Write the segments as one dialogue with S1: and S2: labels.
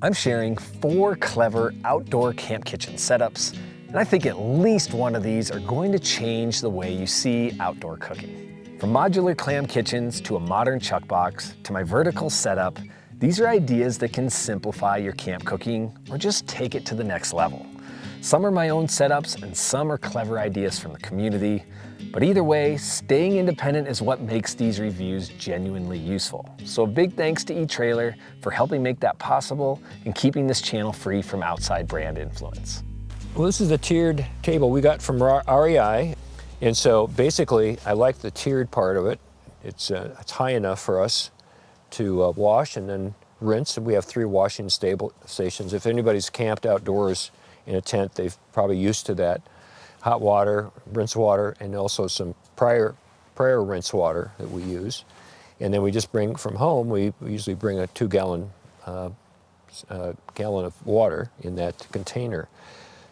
S1: I'm sharing 4 clever outdoor camp kitchen setups, and I think at least one of these are going to change the way you see outdoor cooking. From modular clam kitchens to a modern chuck box to my vertical setup, these are ideas that can simplify your camp cooking or just take it to the next level. Some are my own setups and some are clever ideas from the community, but either way, staying independent is what makes these reviews genuinely useful. So a big thanks to eTrailer for helping make that possible and keeping this channel free from outside brand influence.
S2: Well, this is a tiered table we got from REI. And so basically, I like the tiered part of it. It's high enough for us to wash and then rinse. And we have 3 washing stations. If anybody's camped outdoors in a tent, they've probably used to that. Hot water, rinse water, and also some prior rinse water that we use. And then we just bring from home, we usually bring a 2-gallon gallon of water in that container.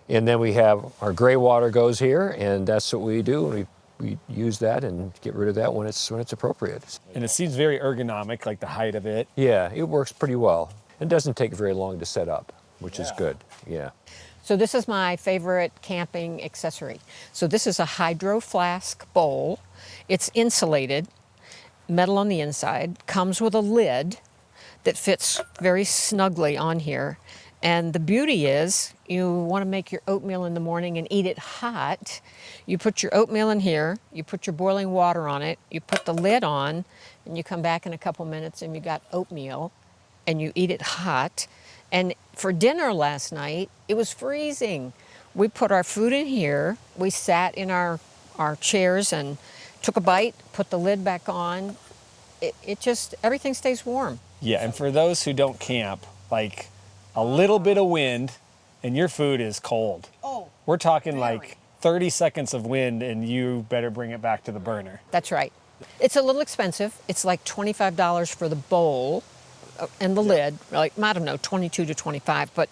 S2: And then we have our gray water goes here, and that's what we do. We use that and get rid of that when it's appropriate.
S1: And it seems very ergonomic, like the height of it.
S2: Yeah, it works pretty well. It doesn't take very long to set up, which is good, yeah.
S3: So this is my favorite camping accessory. So this is a hydro flask bowl. It's insulated, metal on the inside, comes with a lid that fits very snugly on here. And the beauty is, you want to make your oatmeal in the morning and eat it hot. You put your oatmeal in here, you put your boiling water on it, you put the lid on, and you come back in a couple minutes and you got oatmeal, and you eat it hot. And for dinner last night, it was freezing. We put our food in here, we sat in our chairs and took a bite, put the lid back on. It just, everything stays warm.
S1: Yeah, and for those who don't camp, like a little bit of wind and your food is cold.
S3: Oh,
S1: we're talking like 30 seconds of wind and you better bring it back to the burner.
S3: That's right. It's a little expensive. It's like $25 for the bowl and the lid, like, I don't know, 22 to 25, but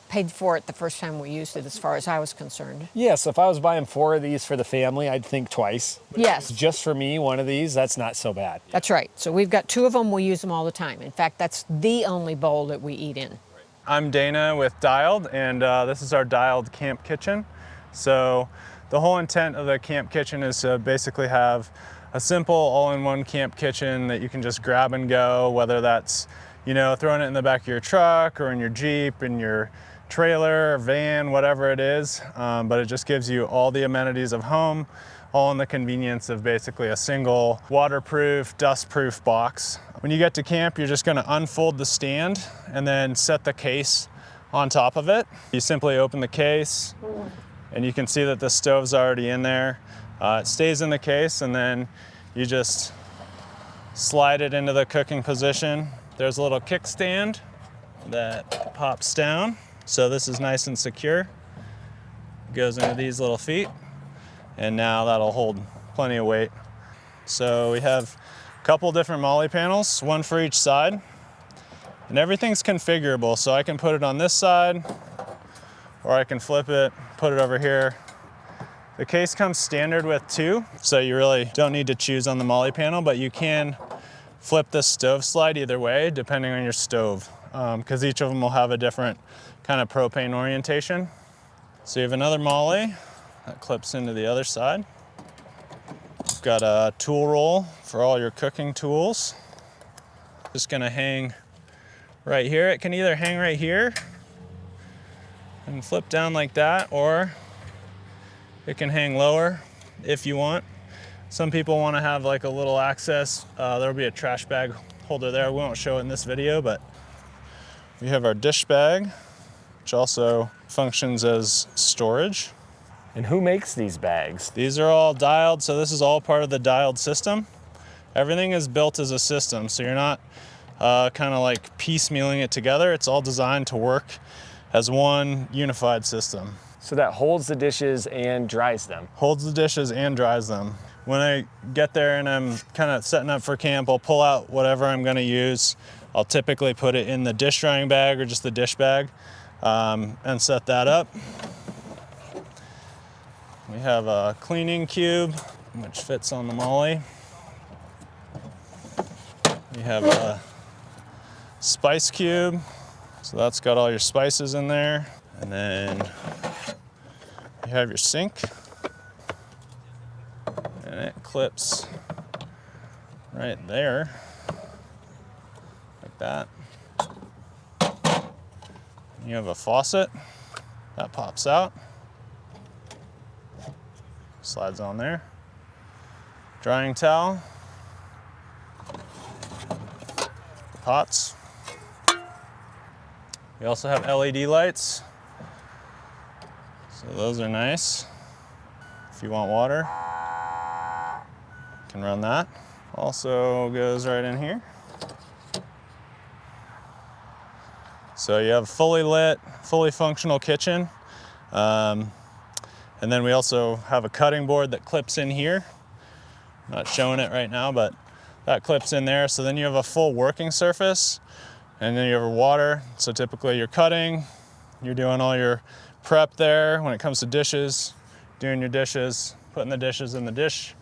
S3: paid for it the first time we used it as far as I was concerned.
S1: Yeah, so if I was buying 4 of these for the family, I'd think twice.
S3: Yes.
S1: Just for me, one of these, that's not so bad.
S3: That's right. So we've got 2 of them, we use them all the time. In fact, that's the only bowl that we eat in.
S4: I'm Dana with Dialed, and this is our Dialed Camp Kitchen. So the whole intent of the camp kitchen is to basically have a simple all-in-one camp kitchen that you can just grab and go, whether that's, you know, throwing it in the back of your truck or in your Jeep, in your trailer or van, whatever it is. But it just gives you all the amenities of home, all in the convenience of basically a single waterproof, dustproof box. When you get to camp, you're just gonna unfold the stand and then set the case on top of it. You simply open the case and you can see that the stove's already in there. It stays in the case and then you just slide it into the cooking position. There's a little kickstand that pops down. So this is nice and secure. Goes into these little feet. And now that'll hold plenty of weight. So we have a couple different MOLLE panels, one for each side. And everything's configurable, so I can put it on this side, or I can flip it, put it over here. The case comes standard with 2, so you really don't need to choose on the MOLLE panel, but you can flip the stove slide either way, depending on your stove, because each of them will have a different kind of propane orientation. So you have another MOLLE that clips into the other side. You've got a tool roll for all your cooking tools. Just gonna hang right here. It can either hang right here and flip down like that, or it can hang lower if you want. Some people want to have like a little access. There'll be a trash bag holder there. We won't show it in this video, but we have our dish bag, which also functions as storage.
S1: And who makes these bags?
S4: These are all dialed, so this is all part of the dialed system. Everything is built as a system, so you're not kind of like piecemealing it together. It's all designed to work as one unified system.
S1: So that holds the dishes and dries them.
S4: Holds the dishes and dries them. When I get there and I'm kind of setting up for camp, I'll pull out whatever I'm gonna use. I'll typically put it in the dish drying bag or just the dish bag and set that up. We have a cleaning cube, which fits on the MOLLE. We have a spice cube, So that's got all your spices in there. And then you have your sink. And it clips right there, like that. You have a faucet that pops out, slides on there. Drying towel, pots. We also have LED lights, so those are nice. If you want water, you can run that. Also goes right in here. So you have a fully lit, fully functional kitchen. And then we also have a cutting board that clips in here. I'm not showing it right now, but that clips in there. So then you have a full working surface, and then you have water. So typically you're cutting, you're doing all your prep there. When it comes to dishes, doing your dishes, putting the dishes in the dish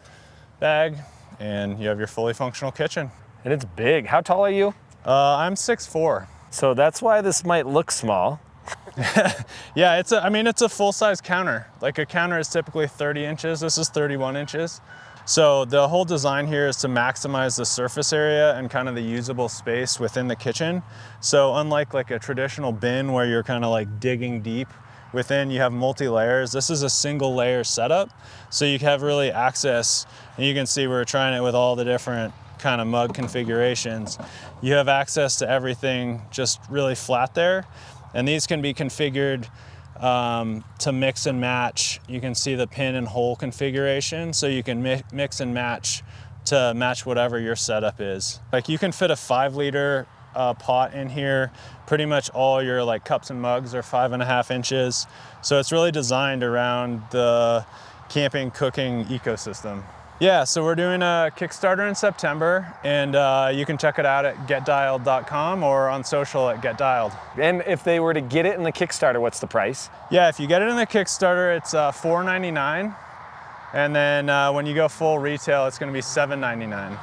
S4: bag, and you have your fully functional kitchen.
S1: And it's big. How tall are you?
S4: I'm 6'4".
S1: So that's why this might look small.
S4: Yeah, it's a full-size counter. Like a counter is typically 30 inches. This is 31 inches. So the whole design here is to maximize the surface area and kind of the usable space within the kitchen. So unlike like a traditional bin where you're kind of like digging deep within, you have multi-layers. This is a single layer setup. So you have really access, and you can see we're trying it with all the different kind of mug configurations. You have access to everything just really flat there. And these can be configured to mix and match. You can see the pin and hole configuration, so you can mix and match to match whatever your setup is. Like you can fit a 5-liter pot in here. Pretty much all your like cups and mugs are 5.5 inches. So it's really designed around the camping, cooking ecosystem. Yeah, so we're doing a Kickstarter in September, and you can check it out at getdialed.com or on social at getdialed.
S1: And if they were to get it in the Kickstarter, what's the price?
S4: Yeah, if you get it in the Kickstarter, it's $4.99, and then when you go full retail, it's going to be $7.99.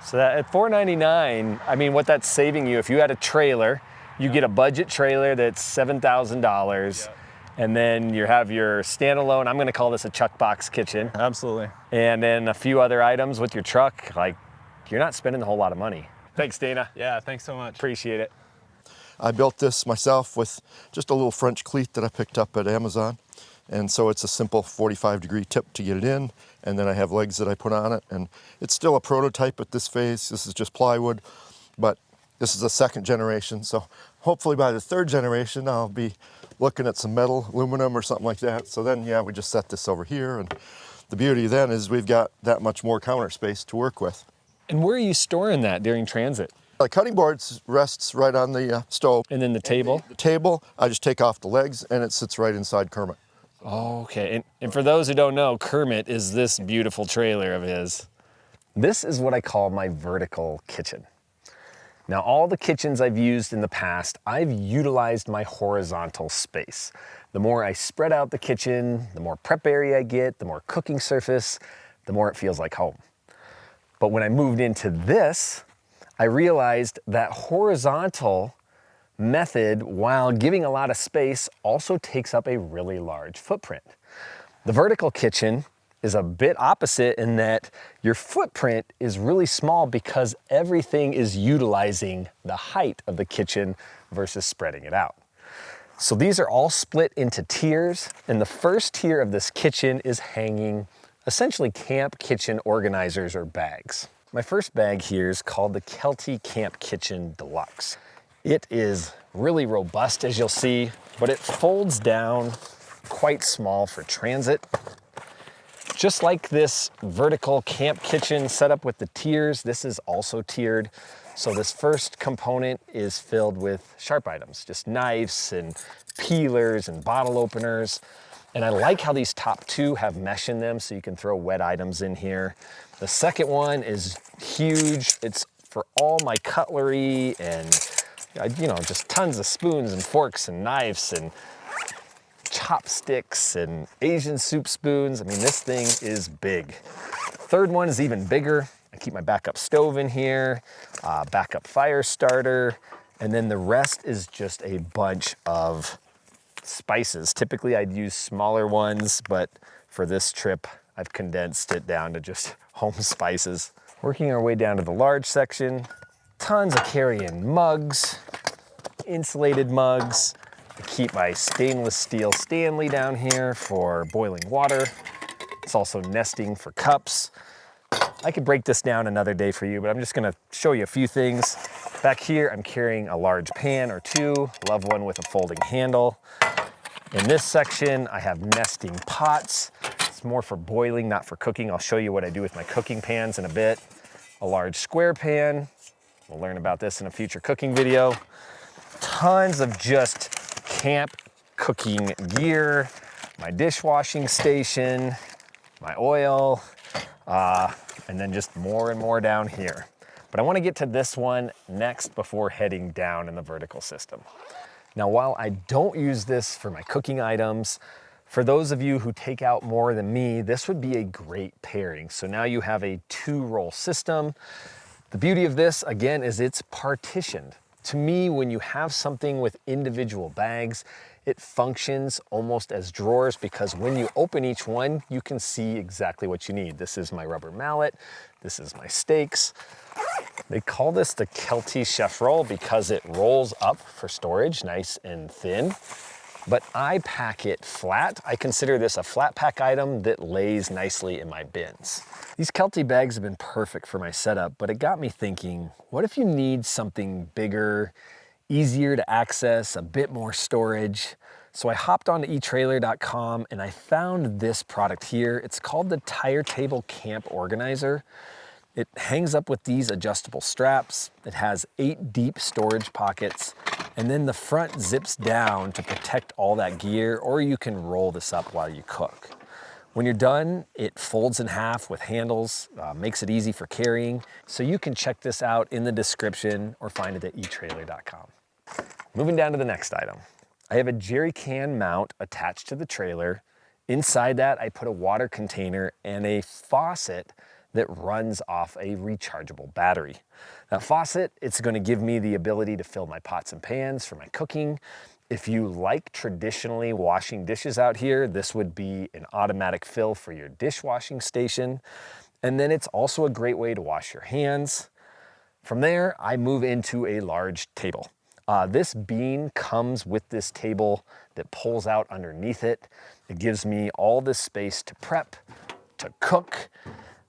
S1: So that at $4.99, I mean, what that's saving you, if you had a trailer, you get a budget trailer that's $7,000.
S4: Yep.
S1: And then you have your standalone, I'm gonna call this a chuck box kitchen.
S4: Absolutely.
S1: And then a few other items with your truck. Like, you're not spending a whole lot of money. Thanks, Dana.
S4: Yeah, thanks so much.
S1: Appreciate it.
S5: I built this myself with just a little French cleat that I picked up at Amazon. And so it's a simple 45-degree tip to get it in. And then I have legs that I put on it. And it's still a prototype at this phase. This is just plywood, but this is the 2nd generation. So hopefully by the 3rd generation, I'll be looking at some metal, aluminum or something like that. So then, yeah, we just set this over here. And the beauty then is we've got that much more counter space to work with.
S1: And where are you storing that during transit?
S5: The cutting board rests right on the stove.
S1: And then the table?
S5: The table, I just take off the legs and it sits right inside Kermit.
S1: Oh, okay. And for those who don't know, Kermit is this beautiful trailer of his. This is what I call my vertical kitchen. Now, all the kitchens I've used in the past, I've utilized my horizontal space. The more I spread out the kitchen, the more prep area I get, the more cooking surface, the more it feels like home. But when I moved into this, I realized that horizontal method, while giving a lot of space, also takes up a really large footprint. The vertical kitchen is a bit opposite in that your footprint is really small because everything is utilizing the height of the kitchen versus spreading it out. So these are all split into tiers, and the first tier of this kitchen is hanging essentially camp kitchen organizers or bags. My first bag here is called the Kelty Camp Kitchen Deluxe. It is really robust, as you'll see, but it folds down quite small for transit. Just like this vertical camp kitchen setup with the tiers, this is also tiered. So this first component is filled with sharp items, just knives and peelers and bottle openers. And I like how these top 2 have mesh in them so you can throw wet items in here. The second one is huge. It's for all my cutlery and, just tons of spoons and forks and knives and chopsticks and Asian soup spoons. I mean, this thing is big. Third one is even bigger. I keep my backup stove in here, backup fire starter, And then the rest is just a bunch of spices. Typically I'd use smaller ones, but for this trip, I've condensed it down to just home spices. Working our way down to the large section, tons of carry-in mugs, insulated mugs. I keep my stainless steel Stanley down here for boiling water. It's also nesting for cups. I could break this down another day for you, but I'm just gonna show you a few things. Back here, I'm carrying a large pan or two. Love one with a folding handle. In this section, I have nesting pots. It's more for boiling, not for cooking. I'll show you what I do with my cooking pans in a bit. A large square pan. We'll learn about this in a future cooking video. Tons of just camp cooking gear, my dishwashing station, my oil, and then just more and more down here. But I want to get to this one next before heading down in the vertical system. Now, while I don't use this for my cooking items, for those of you who take out more than me, this would be a great pairing. So now you have a 2-roll system. The beauty of this, again, is it's partitioned. To me, when you have something with individual bags, it functions almost as drawers because when you open each one, you can see exactly what you need. This is my rubber mallet. This is my steaks. They call this the Kelty chef roll because it rolls up for storage, nice and thin. But I pack it flat. I consider this a flat pack item that lays nicely in my bins. These Kelty bags have been perfect for my setup, but it got me thinking, what if you need something bigger, easier to access, a bit more storage? So I hopped onto eTrailer.com and I found this product here. It's called the Tire Table Camp Organizer. It hangs up with these adjustable straps. It has 8 deep storage pockets, and then the front zips down to protect all that gear, or you can roll this up while you cook. When you're done, it folds in half with handles, makes it easy for carrying. So you can check this out in the description or find it at eTrailer.com. Moving down to the next item. I have a jerry can mount attached to the trailer. Inside that, I put a water container and a faucet that runs off a rechargeable battery. That faucet, it's gonna give me the ability to fill my pots and pans for my cooking. If you like traditionally washing dishes out here, this would be an automatic fill for your dishwashing station. And then it's also a great way to wash your hands. From there, I move into a large table. This bean comes with this table that pulls out underneath it. It gives me all this space to prep, to cook,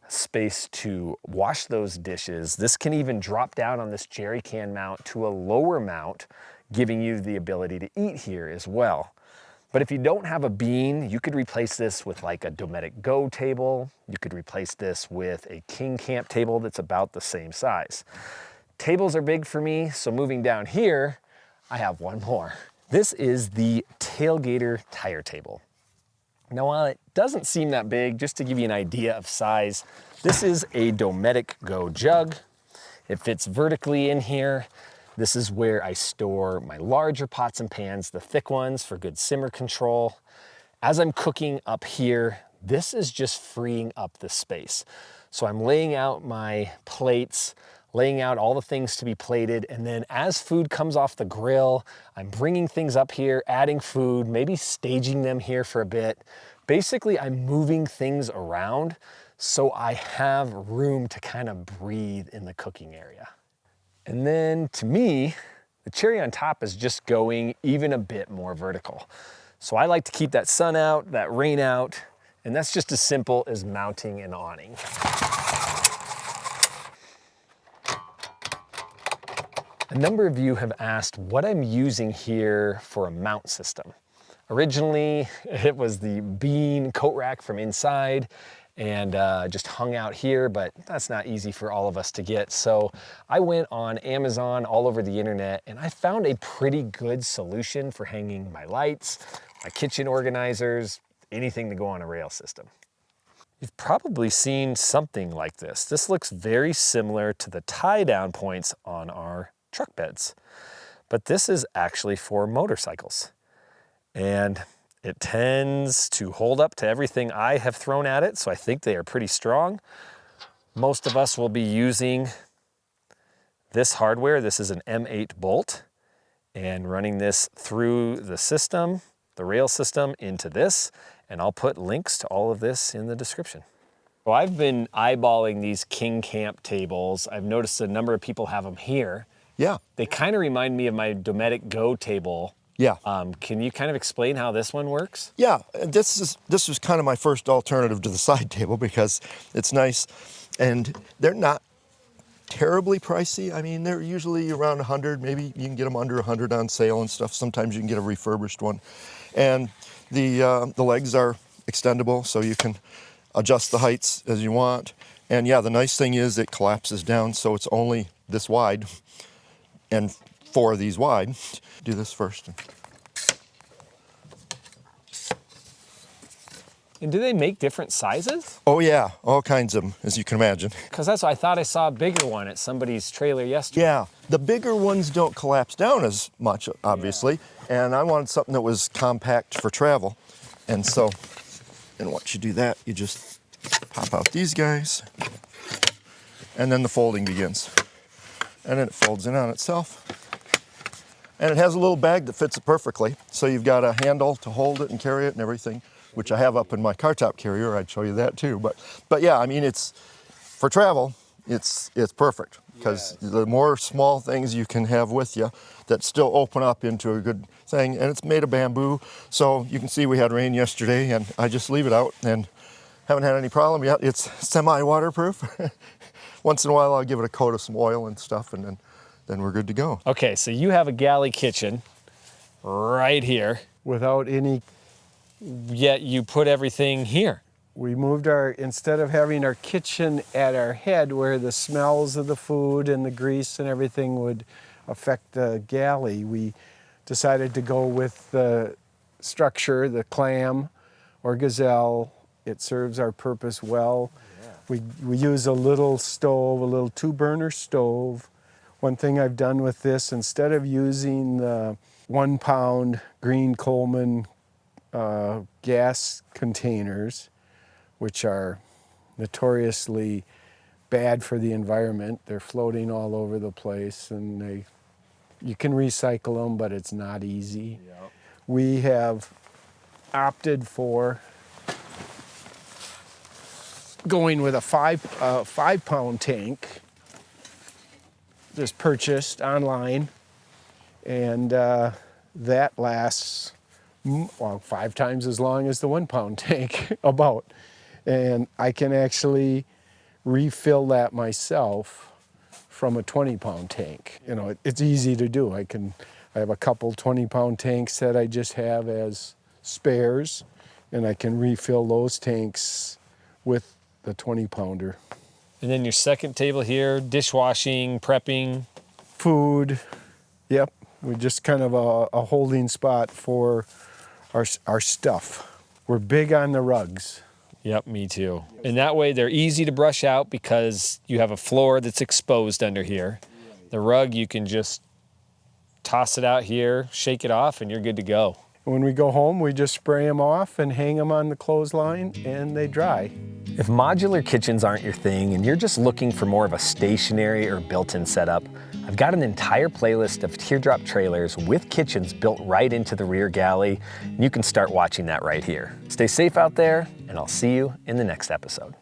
S1: space to wash those dishes. This can even drop down on this jerry can mount to a lower mount, giving you the ability to eat here as well. But if you don't have a bean, you could replace this with like a Dometic Go table. You could replace this with a King Camp table that's about the same size. Tables are big for me, so moving down here, I have one more. This is the Tailgater tire table. Now, while it doesn't seem that big, just to give you an idea of size, this is a Dometic Go jug. It fits vertically in here. This is where I store my larger pots and pans, the thick ones for good simmer control. As I'm cooking up here, this is just freeing up the space. So I'm laying out my plates, laying out all the things to be plated, and then as food comes off the grill, I'm bringing things up here, adding food, maybe staging them here for a bit. Basically, I'm moving things around so I have room to kind of breathe in the cooking area. And then to me, the cherry on top is just going even a bit more vertical. So I like to keep that sun out, that rain out, and that's just as simple as mounting an awning. A number of you have asked what I'm using here for a mount system. Originally, it was the bean coat rack from inside and just hung out here, but that's not easy for all of us to get. So I went on Amazon, all over the internet, and I found a pretty good solution for hanging my lights, my kitchen organizers, anything to go on a rail system. You've probably seen something like this. This looks very similar to the tie-down points on our truck beds, but this is actually for motorcycles. And it tends to hold up to everything I have thrown at it, so I think they are pretty strong. Most of us will be using this hardware. This is an M8 bolt, and running this through the system, the rail system, into this, and I'll put links to all of this in the description. Well, I've been eyeballing these king camp tables. I've noticed a number of people have them here.
S5: Yeah.
S1: They kind of remind me of my Dometic Go table.
S5: Yeah.
S1: Can you kind of explain how this one works?
S5: Yeah, this was kind of my first alternative to the side table because it's nice, and they're not terribly pricey. I mean, they're usually around 100. Maybe you can get them under 100 on sale and stuff. Sometimes you can get a refurbished one, and the legs are extendable, so you can adjust the heights as you want. And yeah, the nice thing is it collapses down, so it's only this wide, and 4 of these wide. Do this first.
S1: And do they make different sizes?
S5: Oh yeah, all kinds of them, as you can imagine.
S1: Because that's what I thought I saw a bigger one at somebody's trailer yesterday.
S5: Yeah, the bigger ones don't collapse down as much, obviously, and I wanted something that was compact for travel. And so, and once you do that, you just pop out these guys, and then the folding begins. And then it folds in on itself. And it has a little bag that fits it perfectly. So you've got a handle to hold it and carry it and everything, which I have up in my car top carrier. I'd show you that too. But yeah, I mean, it's for travel, it's perfect, because the more small things you can have with you that still open up into a good thing. And it's made of bamboo. So you can see we had rain yesterday, and I just leave it out and haven't had any problem yet. It's semi-waterproof. Once in a while, I'll give it a coat of some oil and stuff, and then we're good to go.
S1: Okay, so you have a galley kitchen right here,
S6: Without any,
S1: yet you put everything here.
S6: we moved instead of having our kitchen at our head where the smells of the food and the grease and everything would affect the galley, we decided to go with the structure, the clam or gazelle. It serves our purpose well. We use a little stove, a little 2-burner stove. One thing I've done with this, instead of using the 1-pound green Coleman gas containers, which are notoriously bad for the environment, they're floating all over the place, and you can recycle them, but it's not easy.
S1: Yep.
S6: We have opted for going with a 5-pound tank, just purchased online, and that lasts 5 times as long as the 1-pound tank about, and I can actually refill that myself from a 20-pound tank. You know, it's easy to do. I have a couple 20-pound tanks that I just have as spares, and I can refill those tanks with the 20-pounder.
S1: And then your second table here, dishwashing, prepping.
S6: Food, yep. We're just kind of a holding spot for our stuff. We're big on the rugs.
S1: Yep, me too. And that way they're easy to brush out because you have a floor that's exposed under here. The rug, you can just toss it out here, shake it off, and you're good to go.
S6: When we go home, we just spray them off and hang them on the clothesline, and they dry.
S1: If modular kitchens aren't your thing and you're just looking for more of a stationary or built-in setup, I've got an entire playlist of teardrop trailers with kitchens built right into the rear galley, and you can start watching that right here. Stay safe out there, and I'll see you in the next episode.